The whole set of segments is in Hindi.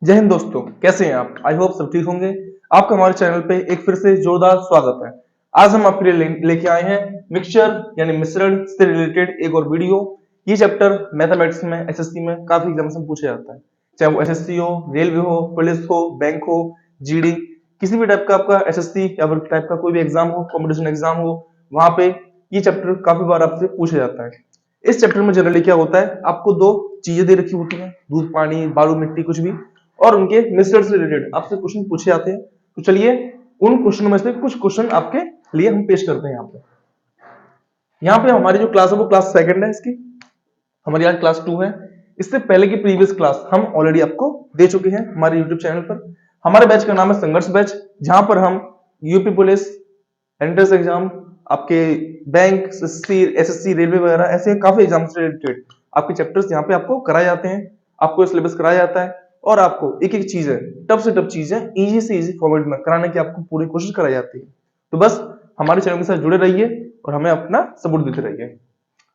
जय हिंद दोस्तों, कैसे हैं आप? आई होप सब ठीक होंगे। आपका हमारे चैनल पे एक फिर से जोरदार स्वागत है। आज हम आपके लिए लेके आए हैं मिक्सचर यानी मिश्रण से रिलेटेड एक और वीडियो। ये चैप्टर मैथमेटिक्स में एसएससी में काफी एग्जाम्स में पूछा जाता है, चाहे वो एसएससी हो, रेलवे हो, पुलिस हो, बैंक हो, जीडी, किसी भी टाइप का आपका एसएससी या फिर टाइप का कोई भी एग्जाम हो, कॉम्पिटिशन एग्जाम हो, वहां पे ये चैप्टर काफी बार आपसे पूछा जाता है। इस चैप्टर में जनरली क्या होता है, आपको दो चीजें दे रखी होती हैं, दूध, पानी, बालू, मिट्टी, कुछ भी, और उनके मिश्रण से रिलेटेड आपसे क्वेश्चन पूछे जाते हैं। तो चलिए उन क्वेश्चन में से कुछ क्वेश्चन आपके लिए हम पेश करते हैं। यहाँ पे हमारी जो क्लास है वो क्लास सेकंड है, इसकी हमारी आज क्लास 2 है। इससे पहले की प्रीवियस क्लास हम ऑलरेडी आपको दे चुके हैं हमारे यूट्यूब चैनल पर। हमारे बैच का नाम है संघर्ष बैच, जहां पर हम यूपी पुलिस, एंट्रेंस एग्जाम, आपके बैंक, एसएससी, रेलवे वगैरह ऐसे काफी एग्जाम से रिलेटेड आपके चैप्टर्स यहाँ पे आपको कराए जाते हैं, आपको सिलेबस कराया जाता है और आपको एक एक चीजें, टफ से टफ चीजें इजी से इजी फॉर्मेट में कराने की आपको पूरी कोशिश कराई जाती है। तो बस हमारे चैनल के साथ जुड़े रहिए और हमें अपना सपोर्ट देते रहिए।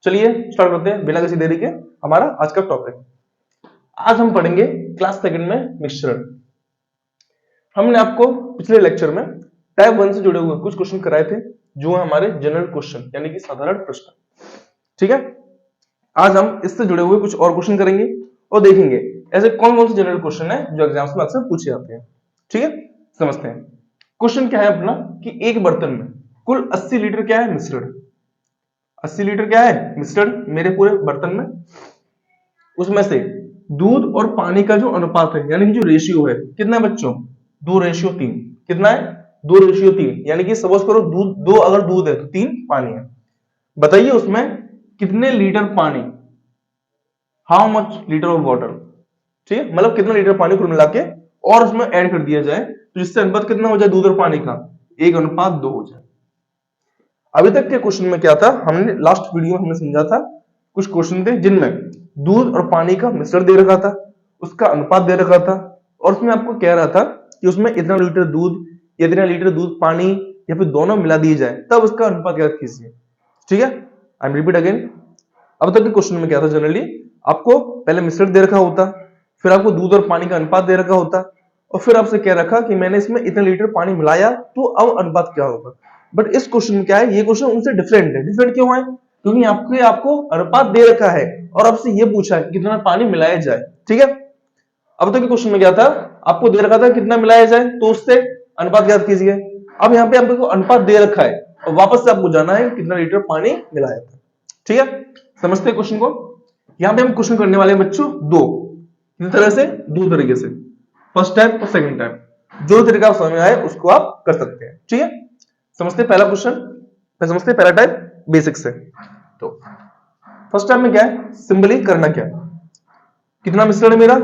चलिए स्टार्ट करते हैं बिना किसी देरी के हमारा आज का टॉपिक। आज हम पढ़ेंगे क्लास सेकंड में मिश्रण। हमने आपको पिछले लेक्चर में टाइप 1 से जुड़े हुए कुछ क्वेश्चन कराए थे, जो है हमारे जनरल क्वेश्चन यानी कि साधारण प्रश्न। ठीक है, आज हम इससे जुड़े हुए कुछ और क्वेश्चन करेंगे और देखेंगे ऐसे कौन कौन से जनरल क्वेश्चन है जो एग्जाम्स में अक्सर पूछे जाते हैं। ठीक है, समझते हैं। क्वेश्चन क्या है अपना कि एक बर्तन में कुल 80 लीटर क्या है मिश्रण। 80 लीटर क्या है मिश्रण मेरे पूरे बर्तन में। उसमें से दूध और पानी का जो अनुपात है यानी कि जो रेशियो है कितना है बच्चों, 2:3। कितना है, 2:3। यानी कि सपोज करो दूध 2 अगर दूध है तो 3 पानी है। बताइए उसमें कितने लीटर पानी, how much litre of water. ठीक है, मतलब कितना लीटर पानी कुल मिला के और उसमें ऐड कर दिया जाए तो जिससे अनुपात कितना हो जाए दूध और पानी का, 1:2 हो जाए। अभी तक के क्वेश्चन में क्या था, हमने लास्ट वीडियो में हमने समझा था कुछ क्वेश्चन थे जिनमें दूध और पानी का मिश्रण दे रखा था, उसका अनुपात दे रखा था और उसमें आपको कह रहा था कि उसमें इतना लीटर दूध, इतना लीटर दूध पानी या फिर दोनों मिला दिए जाए तब उसका अनुपात ज्ञात कीजिए। ठीक है, आई एम रिपीट अगेन। अब तक के क्वेश्चन में क्या था, जनरली आपको पहले मिश्रण दे रखा होता, फिर आपको दूध और पानी का अनुपात दे रखा होता और फिर आपसे कह रखा कि मैंने इसमें इतने लीटर पानी मिलाया तो अब अनुपात क्या होगा। बट इस क्वेश्चन में क्या है, ये क्वेश्चन उनसे डिफरेंट है। डिफरेंट क्यों है, क्योंकि आपको अनुपात दे रखा है और आपसे ये पूछा है कि कितना पानी मिलाया जाए। ठीक है, अब तक के क्वेश्चन में क्या था, आपको दे रखा था कितना मिलाया जाए तो उससे अनुपात ज्ञात कीजिए। अब यहाँ पे आपको अनुपात दे रखा है और वापस से आपको जाना है कितना लीटर पानी मिलाया था। ठीक है, समझते हैं क्वेश्चन को। यहाँ पे हम क्वेश्चन करने वाले हैं बच्चों दो तरह से, दो तरीके से, फर्स्ट टाइप और सेकंड टाइप। जो तरीका समझ में आए उसको आप कर सकते हैं। ठीक है, समझते हैं पहला क्वेश्चन, समझते हैं पहला टाइप बेसिक से। तो फर्स्ट टाइप में क्या है, सिंपली करना क्या, कितना मिश्रण है मेरा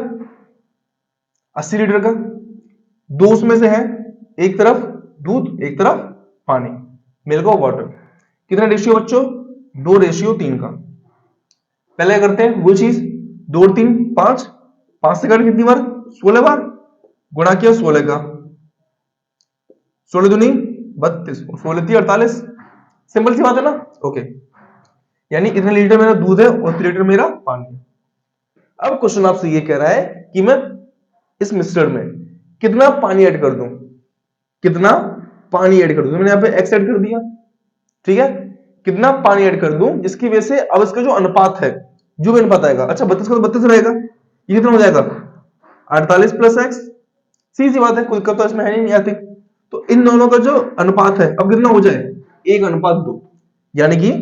80 लीटर का, दो उसमें से है, एक तरफ दूध एक तरफ पानी, मिल्क और वाटर। कितना रेशियो बच्चों, 2:3 का। पहले करते हैं वो चीज, 2 और 3 5, 5 से काट कितनी बार, 16 बार, गुणा किया 16 का, 16 दूनी 32, 16 3 48। सिंपल सी बात है ना। ओके, यानी इतने लीटर मेरा दूध है और 3 लीटर मेरा पानी है। अब क्वेश्चन आपसे ये कह रहा है कि मैं इस मिश्रण में कितना पानी ऐड कर दूं, कितना पानी ऐड कर दूं। मैंने यहां पे x ऐड कर दिया। ठीक है, कितना पानी ऐड कर दूं जिसकी वजह से अब इसका जो अनुपात है, जो भी अनुपात आएगा, अच्छा 32 का तो 32 रहेगा, ये कितना हो जाएगा 48 प्लस x। सीधी बात है, कोई दिक्कत तो इसमें है नहीं आती। तो इन दोनों का जो अनुपात है अब कितना हो जाए, 1:2, यानी कि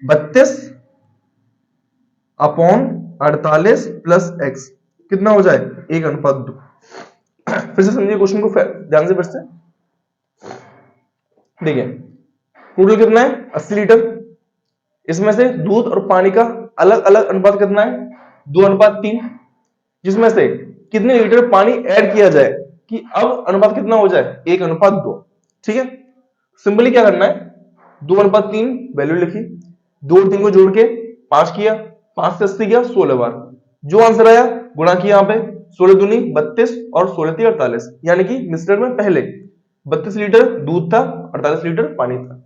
32/48 प्लस x कितना हो जाए 1:2। फिर से समझिए क्वेश्चन को ध्यान से, फिर से देखिए। टोटल कितना है 80 लीटर, इसमें से दूध और पानी का अलग अलग अनुपात कितना है 2:3, जिसमें से कितने लीटर पानी ऐड किया जाए कि अब अनुपात कितना हो जाए 1:2। ठीक है, सिंपली क्या करना है, 2:3 वैल्यू लिखी, 2 और 3 को जोड़ के 5 किया, 5 से 80 किया 16 बार, जो आंसर आया गुणा किया यहाँ पे, 16 दूनी 32 और 16 3 48। यानी कि मिश्रण में पहले 32 लीटर दूध था, 48 लीटर पानी था।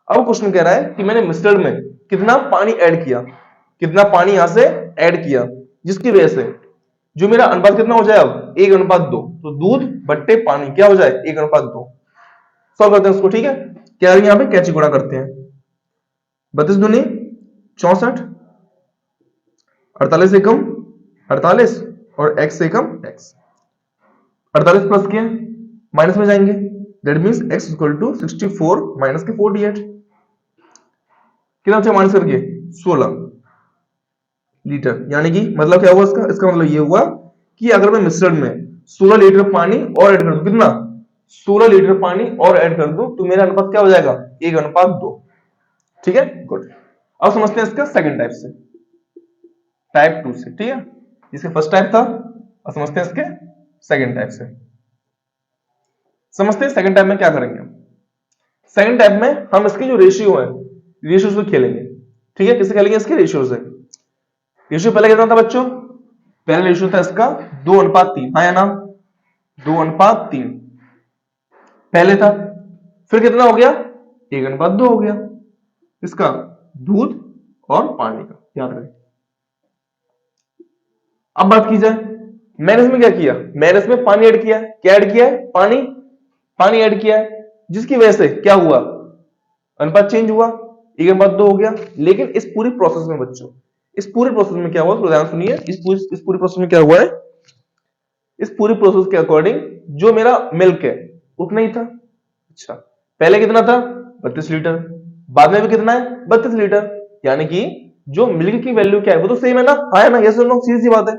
अब क्वेश्चन कह रहा है कि मैंने मिश्रण में कितना पानी ऐड किया, कितना पानी यहां से ऐड किया जिसकी वजह से जो मेरा अनुपात कितना हो जाए अब 1:2, तो दूध बट्टे पानी क्या हो जाए 1:2। सॉल्व करते हैं उसको, ठीक है। क्या है यहाँ पे कैची गुणा करते हैं, 32 दूनी 64, 48 एकम 48 और x एकम x। 48 प्लस के माइनस में जाएंगे, that means x equal to 64 minus के 48, कितना बचा माइनस करके 16 लीटर। यानी कि मतलब क्या हुआ इसका, इसका मतलब ये हुआ कि अगर मैं मिश्रण में 16 लीटर पानी और ऐड कर दूं, कितना 16 लीटर पानी और ऐड कर दूं, तो मेरा अनुपात क्या हो जाएगा 1:2। ठीक है, गुड। अब समझते हैं इसका सेकंड टाइप से, टाइप 2 से, ठीक है। इसका फर्स्ट टाइप था, अब समझते हैं इसके सेकंड टाइप से। समझते हैं सेकंड टाइप में क्या करेंगे हम। सेकंड टाइप में हम इसके जो रेशियो है, रेशियो से खेलेंगे, ठीक है। किससे खेलेंगे, इसके रेशियो से। रेशियो पहले कितना था बच्चों, पहले रेशियो था इसका 2:3, हाँ या ना, 2:3 पहले था। फिर कितना हो गया 1:2 हो गया, इसका दूध और पानी का, याद रखें। अब बात की जाए, मैंने इसमें क्या किया, मैंने इसमें पानी ऐड किया है। क्या ऐड किया है, पानी, पानी ऐड किया है, जिसकी वजह से क्या हुआ, अनुपात चेंज हुआ, 1:2 हो गया। लेकिन इस पूरी प्रोसेस में बच्चों, इस पूरे प्रोसेस में क्या हुआ, ध्यान सुनिए, इस पूरी प्रोसेस में क्या हुआ है, इस पूरी प्रोसेस के अकॉर्डिंग जो मेरा मिल्क है उतना ही था। अच्छा, पहले कितना था 32 लीटर, बाद में भी कितना है 32 लीटर, यानी कि जो मिल्क की वैल्यू क्या है वो तो सेम है ना, हाँ है ना, ये सुनो, सीधी सी बात है।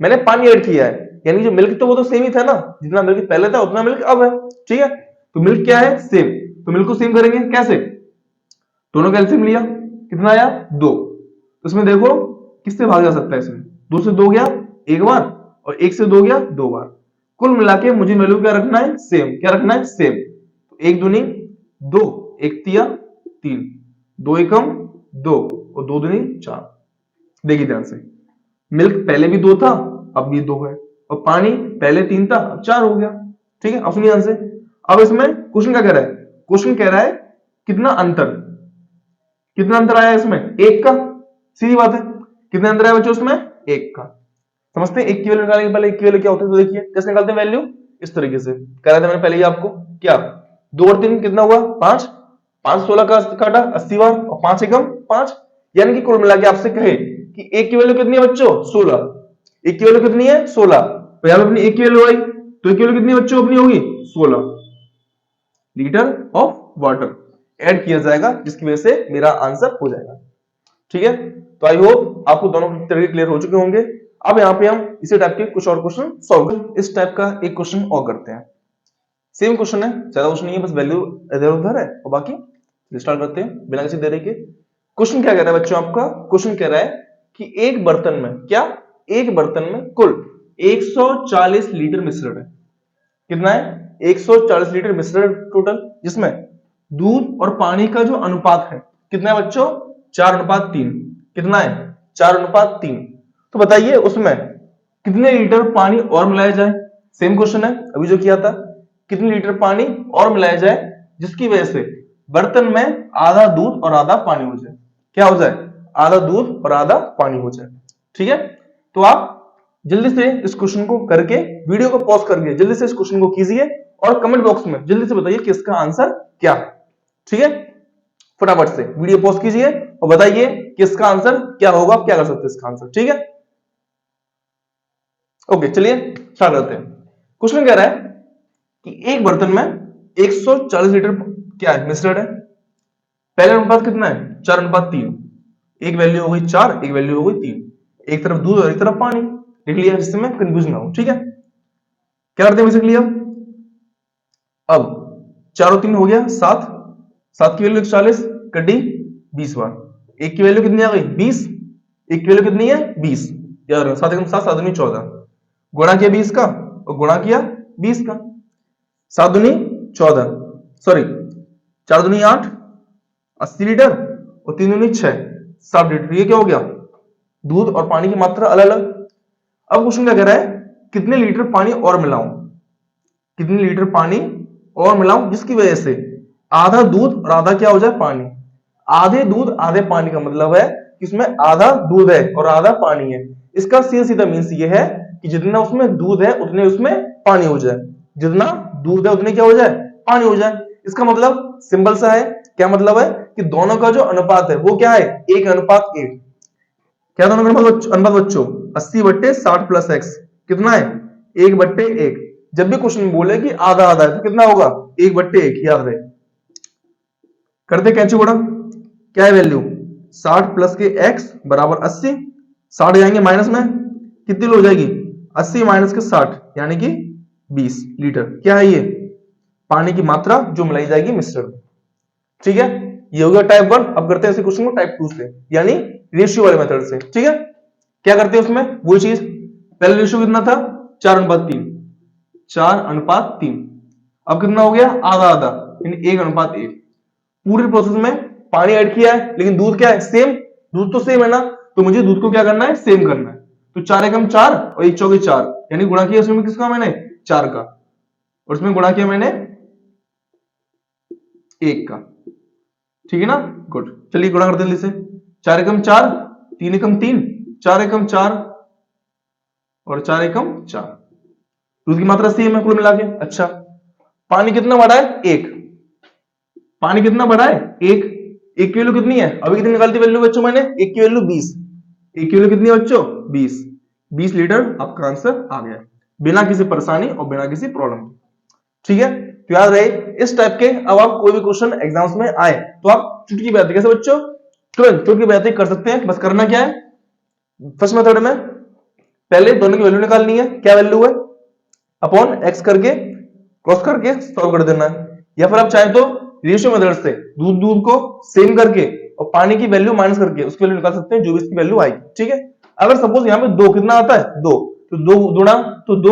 मैंने पानी ऐड किया है, यानी जो मिल्क तो वो तो सेम ही था ना, जितना मिल्क पहले था उतना मिल्क अब है, ठीक है। तो मिल्क क्या है, सेम, तो मिल्क को सेम करेंगे कैसे, दोनों का एलसीएम लिया, कितना आया 2। तो इसमें देखो किससे भाग जा सकता है, इसमें 2 से 2 गया एक बार और 1 से 2 गया 2 बार। कुल मिला के मुझे वैल्यू क्या रखना है, सेम। क्या रखना है, सेम। तो 1 दूनी 2, 1 तिया 3, 2 एकम 2 और 2 दूनी 4। देखिए ध्यान से, मिल्क पहले भी 2 था, अब भी 2 है, और पानी पहले 3 था, अब 4 हो गया, ठीक है। अब सुनिए ध्यान से, अब इसमें क्वेश्चन क्या कह रहा है, क्वेश्चन कह रहा है कितना अंतर, कितना अंतर आया इसमें, 1 का, सीधी बात है। कितना अंतर आया बच्चों इसमें, 1 का। समझते हैं, 1 की वैल्यू निकालने के पहले 1 की वैल्यू क्या होती है, तो देखिए कैसे निकालते हैं वैल्यू, इस तरीके से कह रहा था मैंने पहले ही आपको, क्या 2 और 3 कितना हुआ 5, 5 16 का काटा 80 बार और 5 एकम 5, यानी कि कुल मिला के आपसे कहे कि 1 की वैल्यू कितनी है बच्चों 16, 1 की वैल्यू कितनी है 16, तो यहां पे अपनी 1 की वैल्यू आई, तो 1 की वैल्यू कितनी बच्चों अपनी होगी 16 लीटर ऑफ वाटर ऐड किया जाएगा, जिसकी वजह से मेरा आंसर हो जाएगा, ठीक है। तो आई होप आपको दोनों तरीके क्लियर हो चुके होंगे। अब यहाँ पे हम इसी टाइप के कुछ और क्वेश्चन सॉल्व करें। इस टाइप का एक क्वेश्चन और करते हैं, सेम क्वेश्चन है, ज्यादा क्वेश्चन नहीं है, बस वैल्यू इधर उधर है और बाकी स्टार्ट करते हैं बिना किसी देरी के। क्वेश्चन क्या कह रहा है बच्चों आपका, क्वेश्चन कह रहा है कि एक बर्तन में, क्या एक बर्तन में कुल 140 लीटर मिश्रण है। कितना है 140 लीटर मिश्रण टोटल, जिसमें दूध और पानी का जो अनुपात है कितना है बच्चों 4:3। कितना है 4:3। तो बताइए उसमें कितने लीटर पानी और मिलाया जाए, सेम क्वेश्चन है अभी जो किया था, कितने लीटर पानी और मिलाया जाए जिसकी वजह से बर्तन में आधा दूध और आधा पानी हो जाए। क्या हो जाए, आधा दूध और आधा पानी हो जाए, ठीक है। तो आप जल्दी से इस क्वेश्चन को करके, वीडियो को पॉज करके जल्दी से इस क्वेश्चन को कीजिए और कमेंट बॉक्स में जल्दी से बताइए कि इसका आंसर क्या है, ठीक है। फटाफट से वीडियो पॉज कीजिए और बताइए कि इसका आंसर क्या होगा, आप क्या कर सकते हैं इसका आंसर, ठीक है। ओके, चलिए स्टार्ट करते हैं। क्वेश्चन कह रहा है कि एक बर्तन में 140 लीटर क्या है मिश्रण है। पहले अनुपात कितना है 4:3, एक वैल्यू हो गई 4, एक वैल्यू हो गई 3, एक तरफ दूध और एक तरफ पानी, लिख लिया जिससे मैं कंफ्यूज ना हूं, ठीक है। क्या करते हैं बेसिकली अब 4 और 3 हो गया 7, 7 की वैल्यू 140 कटी 20 बार, एक की वैल्यू कितनी आ गई 20, एक की वैल्यू कितनी है 20, यार 7 एकम 7, 7 दूनी 14, गुणा किया 20 का और गुणा किया 20 का, 7 दूनी 14, सॉरी 4 दूनी 8, 80 लीटर और 3 दूनी 6, 60 लीटर। ये क्या हो गया, दूध और पानी की मात्रा अलग अलग। अब क्वेश्चन क्या कह रहा है, कितने लीटर पानी और मिलाऊं, कितने लीटर पानी और मिलाऊं जिसकी वजह से आधा दूध और आधा क्या हो जाए पानी। आधे दूध आधे पानी का मतलब है कि उसमें आधा दूध है और आधा पानी है। इसका सीधा सीधा मीन्स ये है कि जितना उसमें दूध है उतने उसमें पानी हो जाए, जितना दूध है उतने क्या हो जाए, पानी हो जाए। इसका मतलब सिंपल सा है, क्या मतलब है कि दोनों का जो अनुपात है वो क्या है, 1:1। क्या दोनों का अनुपात बच्चों, 80/60 प्लस एक्स कितना है, 1/1। जब भी क्वेश्चन बोले कि आधा आधा है तो कितना होगा, 1/1, याद रहे। करते कैंची बड़ा, क्या है वैल्यू, 60 प्लस के एक्स बराबर 80। 60 जाएंगे माइनस में, कितनी हो जाएगी, 80 माइनस के 60 यानी कि 20 लीटर। क्या है ये, पानी की मात्रा जो मिलाई जाएगी मिश्रण में। ठीक है, ये हो गया टाइप 1। अब करते हैं इसी क्वेश्चन को टाइप 2 से, यानी रेशियो वाले मेथड से। ठीक है, क्या करते हैं उसमें, वही चीज। पहले रेशियो कितना था, 4:3, 4:3। अब कितना हो गया, आधा आधा, यानी 1:1। पूरे प्रोसेस में पानी ऐड किया है लेकिन दूध क्या है, सेम। दूध तो सेम है ना, तो मुझे दूध को क्या करना है, सेम करना है। तो 4 एकम 4 और 1 चौके 4, यानी गुणा किया उसमें किसका, मैंने 4 का, और उसमें गुणा किया मैंने 1 का। ठीक है ना, गुड। चलिए गुणा करते हैं जल्दी से। 4 एकम 4, 3 एकम 3, 4 एकम 4 और 4 एकम 4। दूध की मात्रा सेम है कुल मिला के। अच्छा, पानी कितना बढ़ा है, 1। पानी कितना बढ़ा है, 1। 1 की वैल्यू कितनी है, अभी कितनी निकालती वैल्यू बच्चों मैंने, 1 की वैल्यू 20। 1 की वैल्यू कितनी है बच्चों, 20। 20 लीटर आपका आंसर आ गया, बिना किसी परेशानी और बिना किसी प्रॉब्लम। ठीक है, तो याद रहे इस टाइप के अब आप कोई भी क्वेश्चन एग्जाम्स में आए तो आप चुटकी बजाते, कैसे बच्चों, तुरंत चुटकी बजाते कर सकते हैं। बस करना क्या है, फर्स्ट मेथड में पहले दोनों की वैल्यू निकालनी है, क्या वैल्यू है, अपॉन एक्स करके क्रॉस करके सॉल्व कर देना है। या फिर आप चाहें तो रेशियो मेथड से दूध दूध को सेम करके और पानी की वैल्यू माइनस करके उसकी वैल्यू निकाल सकते हैं जो भी इसकी वैल्यू आएगी। ठीक है, अगर सपोज यहाँ पे 2 कितना आता है, 2, तो 2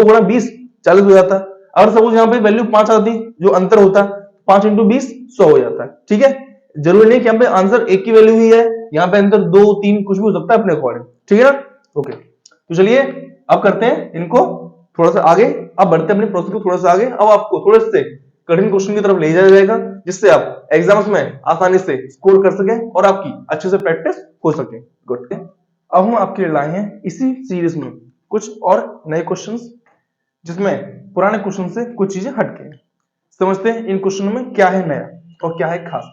गुणा 20 40 हो जाता है। अगर सपोज यहाँ पे वैल्यू 5 आती, जो अंतर होता है 5 × 20 100 हो जाता है। ठीक है, जरूरी नहीं कि यहाँ पे आंसर एक की वैल्यू ही है, यहाँ पे अंतर 2 3 कुछ भी हो सकता है अपने अकॉर्डिंग। ठीक है ना, ओके। तो चलिए अब करते हैं इनको थोड़ा सा आगे, अब बढ़ते हैं अपने प्रोसेस को थोड़ा सा आगे। अब आपको थोड़े से कठिन क्वेश्चन की तरफ ले जाया जाएगा जिससे आप एग्जाम्स में आसानी से स्कोर कर सकें और आपकी अच्छे से प्रैक्टिस हो सके। गुड। अब हम आपके लिए लाए हैं इसी सीरीज में कुछ और नए क्वेश्चंस जिसमें पुराने क्वेश्चन से कुछ चीजें हटके हैं। समझते हैं इन क्वेश्चनों में क्या है नया और क्या है खास।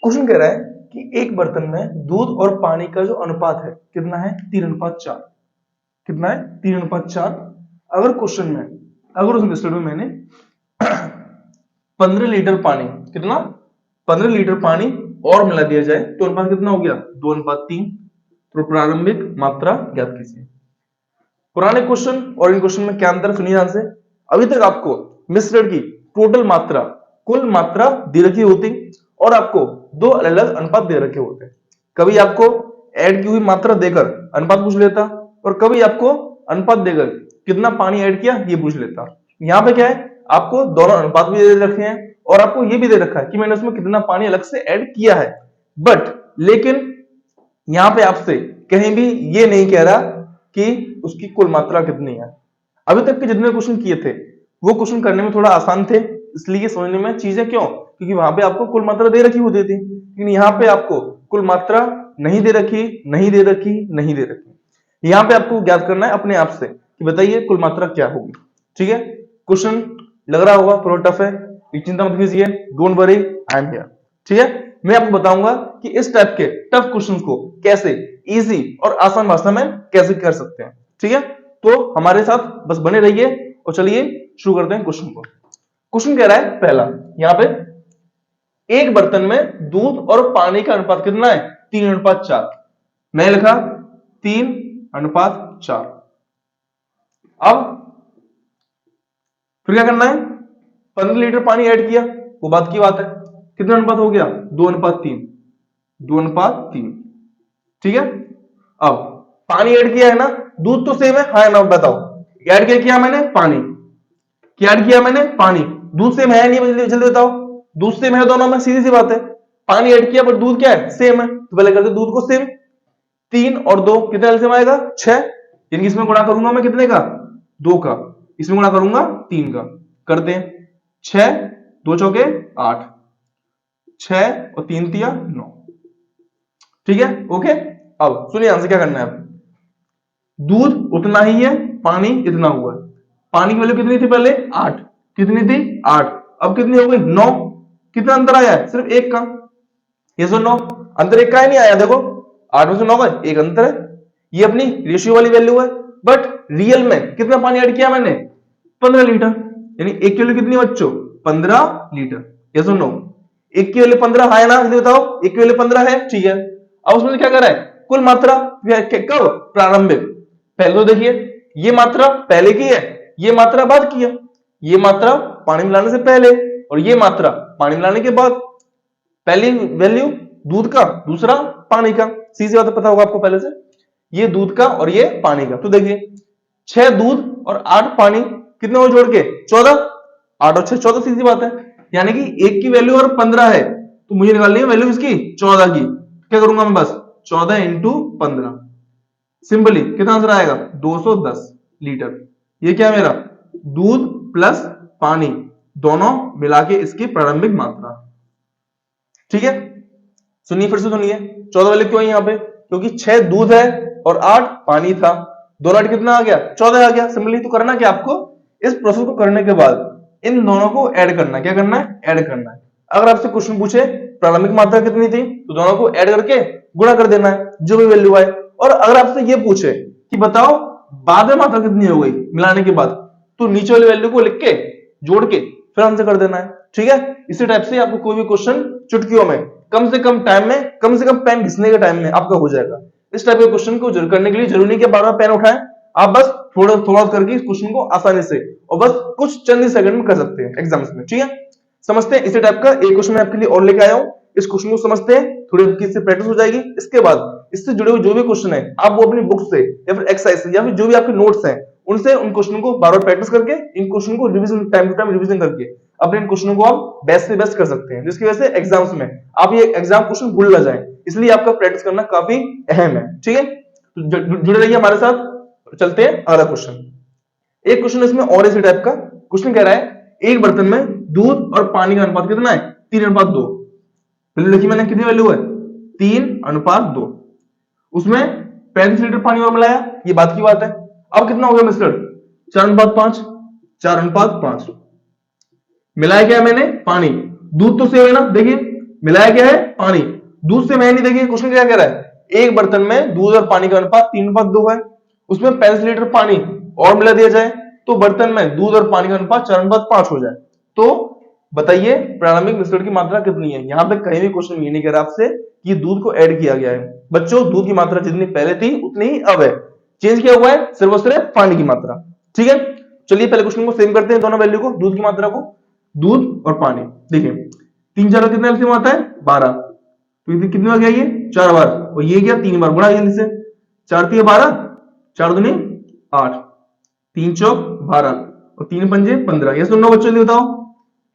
क्वेश्चन कह रहा है कि एक बर्तन में दूध और पानी का जो अनुपात है कितना है, 3:4। कितना है, 3:4। अगर क्वेश्चन में, अगर उस मिश्रण में मैंने 15 लीटर पानी, कितना, 15 लीटर पानी और मिला दिया जाए तो अनुपात कितना हो गया, 2:3। तो प्रारंभिक मात्रा ज्ञात कीजिए। पुराने क्वेश्चन और इन क्वेश्चन में क्या अंतर, सुनिए ध्यान से। अभी तक आपको मिश्रण की टोटल मात्रा, कुल मात्रा दे रखी होती और आपको 2 अलग अलग अनुपात दे रखे होते। कभी आपको ऐड की हुई मात्रा देकर अनुपात पूछ लेता और कभी आपको अनुपात देकर कितना पानी ऐड किया ये पूछ लेता। यहाँ पे क्या है, आपको दोनों अनुपात भी दे रखे हैं और आपको ये भी दे रखा है कि मैंने उसमें कितना पानी अलग से ऐड किया है। बट लेकिन यहां पे आपसे कहीं भी ये नहीं कह रहा कि उसकी कुल मात्रा कितनी है। अभी तक के जितने क्वेश्चन किए थे वो क्वेश्चन करने में थोड़ा आसान थे, इसलिए समझने में चीजें क्यों, क्योंकि वहां पे आपको कुल मात्रा दे रखी होती थी, लेकिन यहाँ पे आपको कुल मात्रा नहीं दे रखी, नहीं दे रखी, नहीं दे रखी। यहाँ पे आपको ज्ञात करना है अपने आप से कि बताइए कुल मात्रा क्या होगी। ठीक है, क्वेश्चन लग रहा होगा थोड़ा टफ है, चिंता मत कीजिए, don't worry, I am here. ठीक है, मैं आपको बताऊंगा कि इस टाइप के टफ क्वेश्चन को कैसे इजी और आसान भाषा में कैसे कर सकते हैं। ठीक है, तो हमारे साथ बस बने रहिए और चलिए शुरू करते हैं क्वेश्चन को। क्वेश्चन कह रहा है पहला, यहां पे एक बर्तन में दूध और पानी का अनुपात कितना है, 3:4। मैं लिखा 3:4। अब फिर क्या करना है, 15 लीटर पानी ऐड किया, वो बात की बात है, कितना अनुपात हो गया, 2:3। 2:3। ठीक है, अब पानी ऐड किया है ना, दूध तो सेम है, हाँ ना, बताओ ऐड क्या किया मैंने, पानी। क्या ऐड किया मैंने, पानी। दूध सेम है नहीं, जल्दी बताओ, दूध सेम है दोनों में, सीधी सी बात है। पानी ऐड किया पर दूध क्या है, सेम है, तो पहले करते दूध को सेम। 3 और 2 कितने एलसीएम आएगा, 6। यानी इसमें गुणा करूंगा मैं कितने का, 2 का, इसमें गुणा करूंगा 3 का। करते हैं 6 2 चौके 8, 6 और 3 तिया 9। ठीक है, ओके। अब सुनिए आंसर क्या करना है। अब दूध उतना ही है, पानी इतना हुआ। पानी की वैल्यू कितनी थी पहले? 8। कितनी थी? 8। अब कितनी हो गई? 9। कितना अंतर आया है? सिर्फ 1 का। ये सो 9 अंतर 1 का ही नहीं आया, देखो 8 में से 9 का 1 अंतर है। ये अपनी रेशियो वाली वैल्यू है, बट रियल में कितना पानी ऐड किया मैंने? 15 लीटर। यानी 1 की वैल्यू कितनी है बच्चों? 15 लीटर। ये सो 9। 1 की वैल्यू 15 है ना, बताओ 1 की वैल्यू 15 है, ठीक है। अब उसमें क्या कर रहा है? कुल मात्रा। कब? प्रारंभिक। पहले तो देखिए, ये मात्रा पहले की है, ये मात्रा बाद की है। ये मात्रा पानी मिलाने से पहले और ये मात्रा पानी मिलाने के बाद। पहली वैल्यू दूध का, दूसरा पानी का। सीधी बात पता होगा आपको पहले से। ये दूध का और ये पानी का। तो देखिए 6 दूध और 8 पानी, कितने हो जोड़ के? 14। 8 और 6 14, सीधी बात है। यानी कि 1 की वैल्यू और 15 है, तो मुझे निकालनी है वैल्यू इसकी 14 की। क्या करूंगा मैं? बस 14 इंटू 15। सिंपली कितना आंसर आएगा? 210 लीटर। ये क्या है मेरा? दूध प्लस पानी दोनों मिला के इसकी प्रारंभिक मात्रा। ठीक है, सुनिए फिर से सुनिए। 14 वैल्यू क्यों है यहाँ पे? क्योंकि 6 दूध है और 8 पानी था। दोनों कितना आ गया? 14 आ गया। सिंपली तो करना क्या आपको? इस प्रोसेस को करने के बाद इन दोनों को ऐड करना है। क्या करना है? ऐड करना है। अगर आपसे क्वेश्चन पूछे प्रारंभिक मात्रा कितनी थी, तो दोनों को ऐड करके गुणा कर देना है, जो भी वैल्यू आए। और अगर आपसे ये पूछे कि बताओ बाद में मात्रा कितनी हो गई मिलाने के बाद, तो नीचे वाली वैल्यू को लिख के जोड़ के फिर आंसर कर देना है। ठीक है, इसी टाइप से आपको कोई भी क्वेश्चन चुटकियों में कम से कम टाइम में, कम से कम पेन घिसने के टाइम में आपका हो जाएगा। इस टाइप के क्वेश्चन को करने के लिए जरूरी नहीं कि बार बार पेन उठाएं, आप बस थोड़ा थोड़ा करके इस क्वेश्चन को आसानी से और बस कुछ चंद ही सेकंड में कर सकते हैं एग्जाम्स में। ठीक है, समझते हैं। इसी टाइप का एक क्वेश्चन मैं आपके लिए और लेके आया हूं। इस क्वेश्चन को समझते हैं, थोड़ी इससे प्रैक्टिस हो जाएगी। इसके बाद इससे जुड़े हुए जो भी क्वेश्चन है आप वो अपनी बुक से या फिर एक्सरसाइज से या फिर जो भी आपके नोट्स हैं उनसे उन क्वेश्चन को बार बार प्रैक्टिस करके इन क्वेश्चन को revision, time to time revision करके अपने इन क्वेश्चनों को आप बेस्ट से बेस्ट कर सकते हैं, जिसकी वजह से एग्जाम्स में आप ये एग्जाम क्वेश्चन भूल ना जाए। इसलिए आपका प्रैक्टिस करना काफी अहम है। ठीक है, तो जुड़े रहिए हमारे साथ। चलते हैं अगला क्वेश्चन। एक क्वेश्चन इसमें और इसी टाइप का क्वेश्चन कह रहा है, एक बर्तन में दूध और पानी का अनुपात कितना है? 3:2। पहले देखिए मैंने कितनी वैल्यू है? 3:2। उसमें 35 लीटर पानी और मिलाया, ये बात की बात है। अब कितना हो गया मिश्रण? 4:5। 4:5 मिलाया क्या है मैंने? पानी। दूध तो सेम है ना, देखिए मिलाया क्या है? पानी। दूध से मैं नहीं, देखिए क्वेश्चन क्या कह रहा है? एक बर्तन में दूध और पानी का अनुपात 3:2 है, उसमें 35 लीटर पानी और मिला दिया जाए तो बर्तन में दूध और पानी का अनुपात 4:5 हो जाए। तो बताइए प्रारंभिक मिश्रण की मात्रा कितनी है? यहां पे कहीं भी क्वेश्चन ये नहीं कह रहा आपसे कि दूध को ऐड किया गया है। बच्चों दूध की मात्रा जितनी पहले थी उतनी ही अब है, चेंज किया हुआ है सिर्फ और सिर्फ पानी की मात्रा। ठीक है, चलिए पहले क्वेश्चन को सेम करते हैं, दोनों वैल्यू को, दूध की मात्रा को। दूध और पानी, देखिए 3 4 कितना एलसीएम आता है? 12। तो कितनी बार गया ये? 4 बार, और ये गया 3 बार। गुणा जल्दी से, 4 3 12, 4 दूनी 8, 3 चौक 12 और 3 पंजे 15। ये सुनो बच्चों, जल्दी बताओ।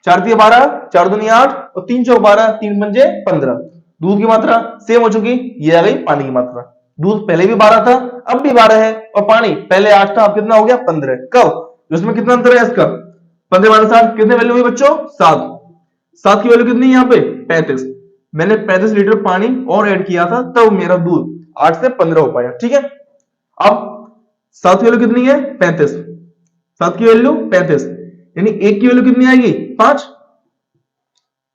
4 3 12, 4 दूनी 8 और 3 चौक 12, 3 पंजे 15। दूध की मात्रा सेम हो चुकी, ये आ गई पानी की मात्रा। दूध पहले भी 12 था, अब भी 12 है, और पानी पहले 8 था, अब कितना हो गया? 15। कब? इसमें कितना अंतर है इसका? 15 - 7 कितने वैल्यू हुई बच्चों? 7। 7 की वैल्यू कितनी है यहाँ पे? 35। मैंने 35 लीटर पानी और ऐड किया था, तब मेरा दूध 8 से 15 हो पाया। ठीक है, अब 7 की वैल्यू कितनी है? 35। 7 की वैल्यू 35, यानी 1 की वैल्यू कितनी आएगी? 5।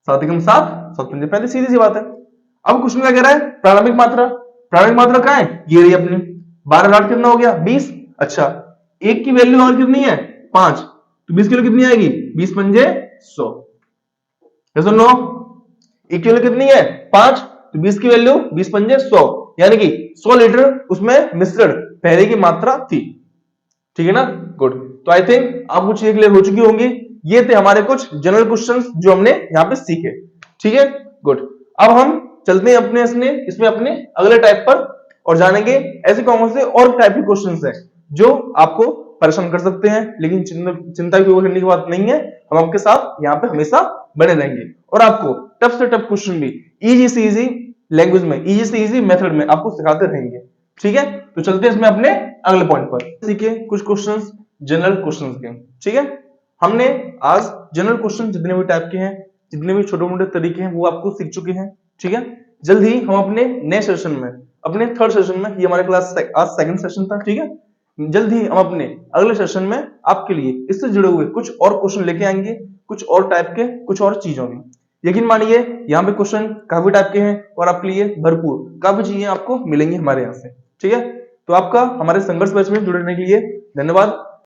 7 एकम 7, 7 पंजे 35, सीधी सी बात है। अब क्वेश्चन क्या कह रहा है? प्रारंभिक मात्रा। प्रारंभिक मात्रा कहां है? ये रही अपनी। 12 8 कितना हो गया? 20। अच्छा, 1 की वैल्यू और कितनी है? 5, तो 20 की वैल्यू कितनी आएगी? 20 पंजे 100। कैसे नो? 1 की वैल्यू कितनी है? 5, तो 20 की वैल्यू 20 पंजे 100, यानी कि 100 लीटर उसमें मिश्रण पहले की मात्रा थी। ठीक है ना? गुड। तो आई थिंक आपको चीजें क्लियर हो चुकी होंगी। ये थे हमारे कुछ जनरल क्वेश्चंस जो हमने यहाँ पे सीखे। ठीक है, गुड। अब हम चलते हैं अपने इसमें अपने अगले टाइप पर और जानेंगे ऐसे कौन से और टाइप के क्वेश्चंस हैं जो आपको परेशान कर सकते हैं, लेकिन चिंता की कोई करने की बात नहीं है। हम आपके साथ यहाँ पे हमेशा बने रहेंगे और आपको टफ से टफ क्वेश्चन भी इजी से इजी लैंग्वेज में, इजी से इजी मेथड में आपको सिखाते रहेंगे। ठीक है, तो चलते हैं इसमें अपने अगले पॉइंट पर। सीखे कुछ क्वेश्चंस जनरल क्वेश्चंस के। ठीक है, हमने आज जनरल क्वेश्चन जितने भी टाइप के हैं, जितने भी छोटे मोटे तरीके हैं वो आपको सीख चुके हैं। ठीक है, जल्द ही हम अपने नए सेशन में, अपने थर्ड सेशन में, ये हमारे क्लास आज सेकंड सेशन था, ठीक है, जल्द ही हम अपने अगले सेशन में आपके लिए इससे जुड़े हुए कुछ और क्वेश्चन लेके आएंगे, कुछ और टाइप के, कुछ और चीजों के। यकीन मानिए यहाँ पे क्वेश्चन काफी टाइप के हैं और आपके लिए भरपूर काफी चीजें आपको मिलेंगी हमारे यहाँ से, ठीक है। तो आपका हमारे संघर्ष बैच में जुड़ने के लिए धन्यवाद।